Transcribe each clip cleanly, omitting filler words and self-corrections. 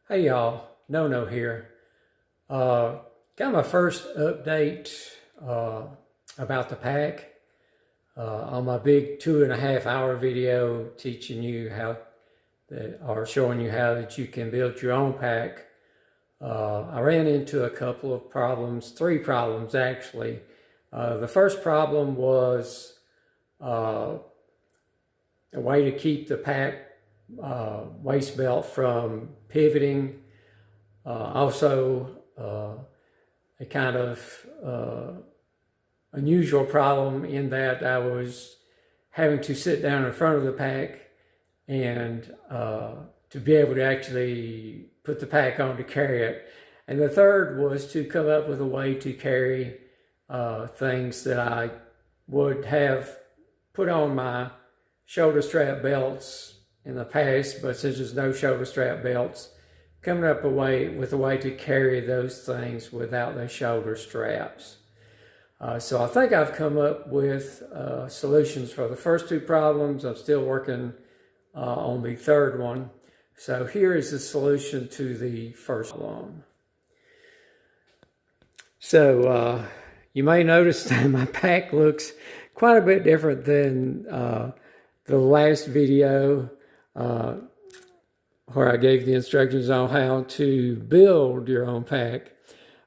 Hey y'all, No here. Got my first update about the pack on my big 2.5 hour video teaching you how or showing you how that you can build your own pack. I ran into a couple of problems, 3 problems actually. The first problem was a way to keep the pack waist belt from pivoting. Also, a kind of unusual problem in that I was having to sit down in front of the pack and to be able to actually put the pack on to carry it. And the third was to come up with a way to carry things that I would have put on my shoulder strap belts in the past, but since there's no shoulder strap belts, coming up with a way to carry those things without the shoulder straps. So I think I've come up with solutions for the first 2 problems. I'm still working on the third one. So here is the solution to the first one. So you may notice that my pack looks quite a bit different than the last video where I gave the instructions on how to build your own pack.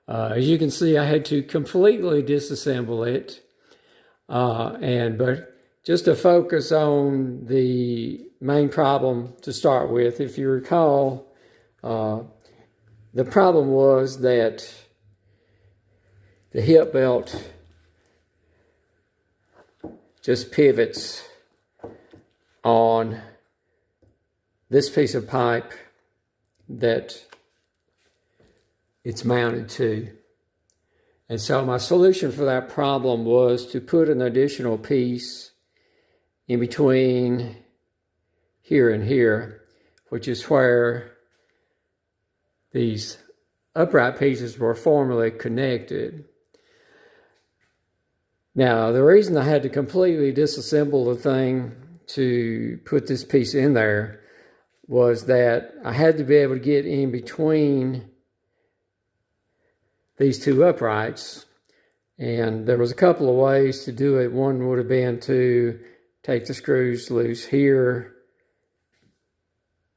As you can see, I had to completely disassemble it. But just to focus on the main problem to start with, if you recall, the problem was that the hip belt just pivots on this piece of pipe that it's mounted to. And so my solution for that problem was to put an additional piece in between here and here, which is where these upright pieces were formerly connected. Now, the reason I had to completely disassemble the thing to put this piece in there was that I had to be able to get in between these 2 uprights. And there was a couple of ways to do it. One would have been to take the screws loose here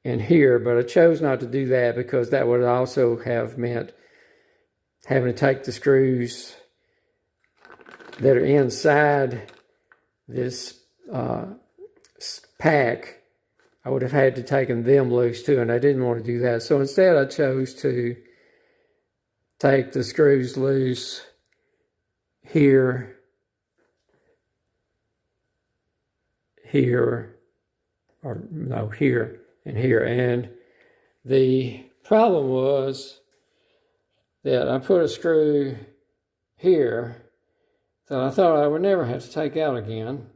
and here, but I chose not to do that because that would also have meant having to take the screws that are inside this pack. I would have had to take them loose too, and I didn't want to do that. So instead I chose to take the screws loose here, here, or no, here and here. And the problem was that I put a screw here that I thought I would never have to take out again.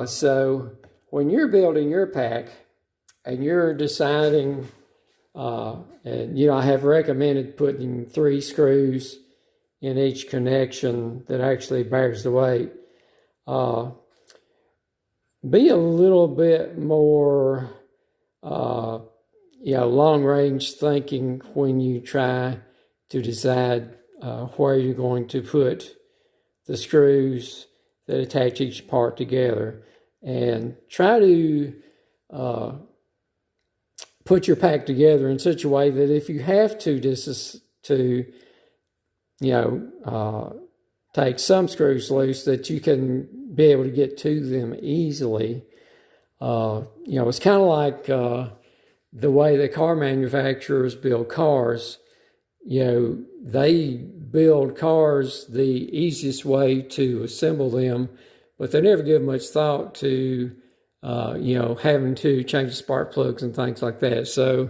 So when you're building your pack and you're deciding, and I have recommended putting 3 screws in each connection that actually bears the weight. Be a little bit more, long range thinking when you try to decide where you're going to put the screws that attach each part together. And try to put your pack together in such a way that if you have to take some screws loose, that you can be able to get to them easily. It's kind of like the way the car manufacturers build cars. They build cars the easiest way to assemble them, but they never give much thought to, having to change the spark plugs and things like that. So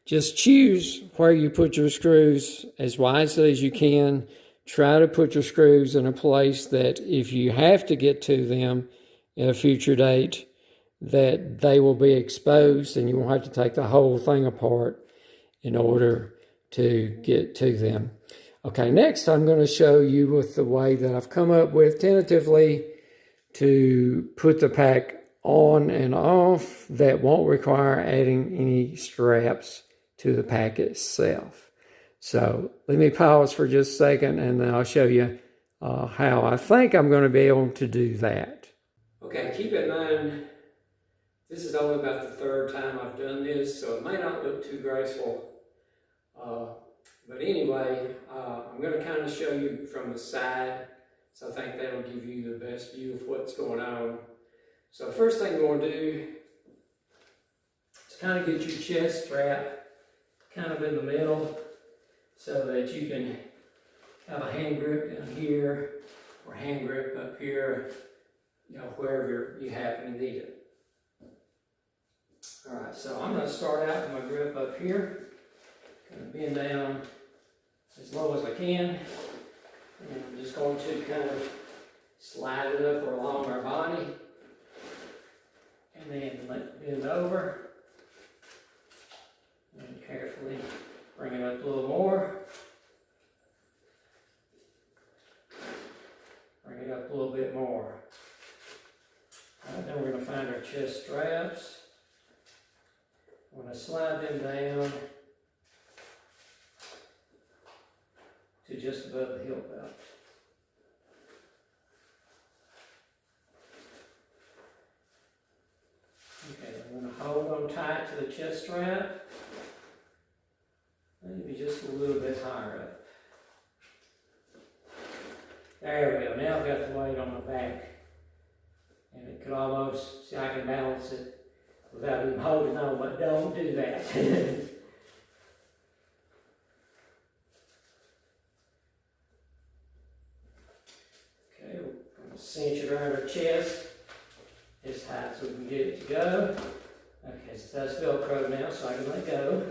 just choose where you put your screws as wisely as you can. Try to put your screws in a place that if you have to get to them at a future date, that they will be exposed and you won't have to take the whole thing apart in order to get to them. Okay, next I'm going to show you with the way that I've come up with tentatively to put the pack on and off that won't require adding any straps to the pack itself. So let me pause for just a second and then I'll show you how I think I'm going to be able to do that. Okay, keep in mind, this is only about the third time I've done this, so it may not look too graceful. But anyway, I'm going to kind of show you from the side, so I think that'll give you the best view of what's going on. So the first thing you want to do is kind of get your chest strap kind of in the middle so that you can have a hand grip down here or hand grip up here, you know, wherever you happen to need it. All right, so I'm going to start out with my grip up here. Kind of bend down as low as I can. And I'm just going to kind of slide it up or along our body. And then bend over. And carefully bring it up a little more. Bring it up a little bit more. All right, then we're going to find our chest straps. I'm going to slide them down to just above the hip belt. Okay, I'm going to hold on tight to the chest strap. Maybe just a little bit higher up. There we go. Now I've got the weight on my back. And it could almost, see, I can balance it without even holding on, but don't do that. Okay, we're going to cinch it around our chest as tight so we can get it to go. Okay, so that's Velcro now, so I can let go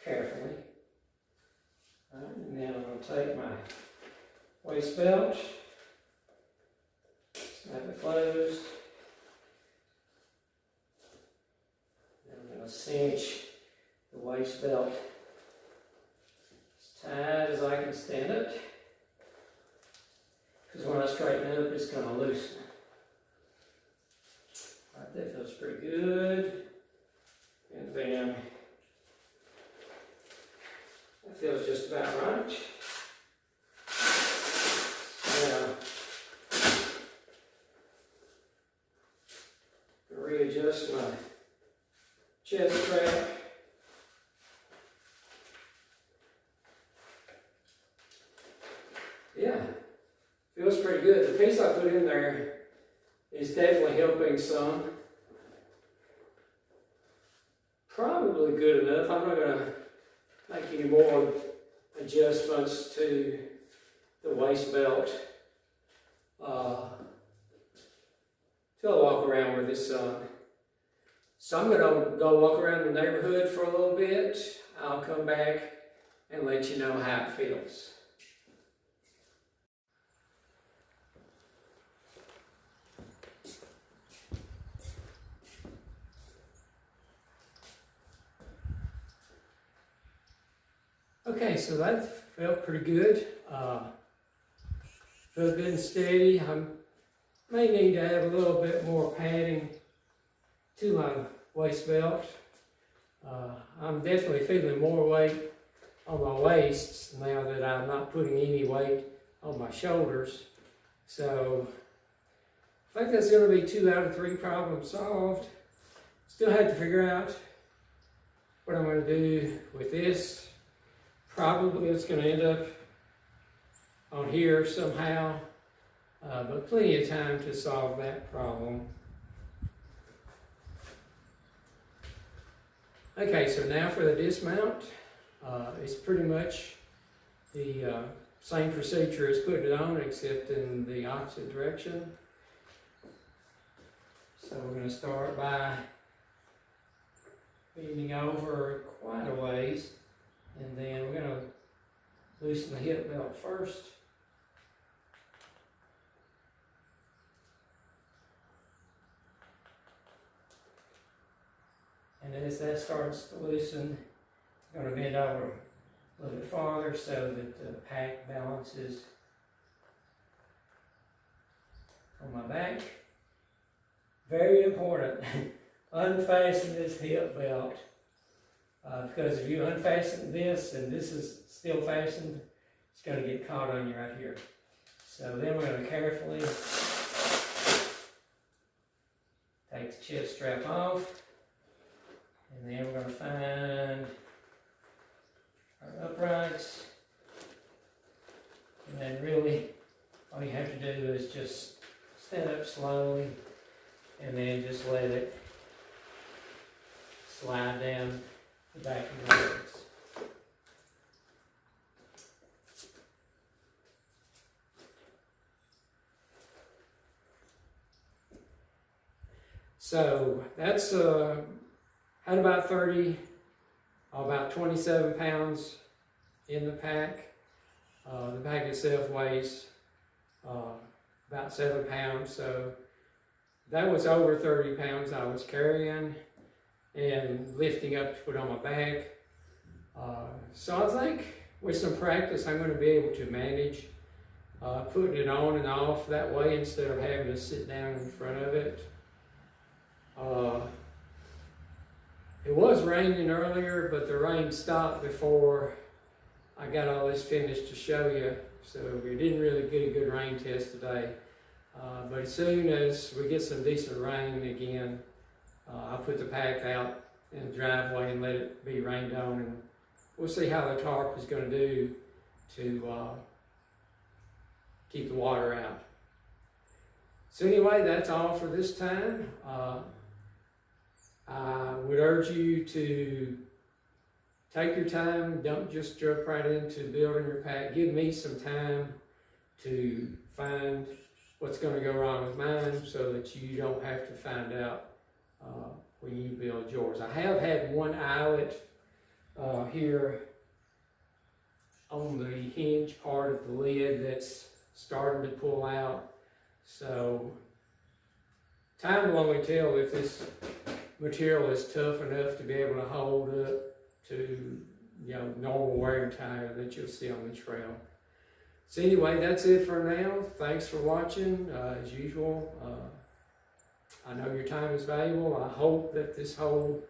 carefully. All right, and now I'm going to take my waist belt, snap it closed. Then I'm going to cinch the waist belt as tight as I can stand it. Because when I straighten it up, it's going to loosen. All right, that feels pretty good. And then that feels just about right. Now, readjust my chest strap. Yeah, feels pretty good. The piece I put in there is definitely helping some. Probably good enough. I'm not going to make any more adjustments to the waist belt till I walk around with this on. So I'm going to go walk around the neighborhood for a little bit. I'll come back and let you know how it feels. Okay, so that felt pretty good. Felt good and steady. I may need to add a little bit more padding to my waist belt. I'm definitely feeling more weight on my waist now that I'm not putting any weight on my shoulders. So I think that's going to be 2 out of 3 problems solved. Still have to figure out what I'm going to do with this. Probably it's going to end up on here somehow, but plenty of time to solve that problem. Okay, so now for the dismount. It's pretty much the same procedure as putting it on, except in the opposite direction. So we're going to start by bending over quite a ways. And then we're going to loosen the hip belt first. And as that starts to loosen, I'm going to bend over a little bit farther so that the pack balances on my back. Very important. Unfasten this hip belt because if you unfasten this and this is still fastened, it's going to get caught on you right here. So then we're going to carefully take the chest strap off, and then we're going to find our uprights, and then really all you have to do is just stand up slowly and then just let it slide down the back of the legs. So that's had about 27 pounds in the pack. The pack itself weighs about 7 pounds, so that was over 30 pounds I was carrying and lifting up to put on my back. So I think with some practice I'm going to be able to manage putting it on and off that way instead of having to sit down in front of it. It was raining earlier, but the rain stopped before I got all this finished to show you, so we didn't really get a good rain test today. But as soon as we get some decent rain again, I'll put the pack out in the driveway and let it be rained on, and we'll see how the tarp is going to do to keep the water out. So anyway, that's all for this time. I would urge you to take your time. Don't just jump right into building your pack. Give me some time to find what's going to go wrong with mine so that you don't have to find out when you build yours. I have had one eyelet here on the hinge part of the lid that's starting to pull out. So time will only tell if this material is tough enough to be able to hold up to, you know, normal wear and tear that you'll see on the trail. So anyway, that's it for now. Thanks for watching. As usual, I know your time is valuable. I hope that this whole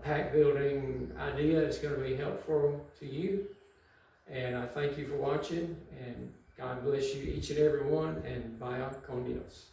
pack building idea is going to be helpful to you. And I thank you for watching, and God bless you each and every one, and vaya con Dios.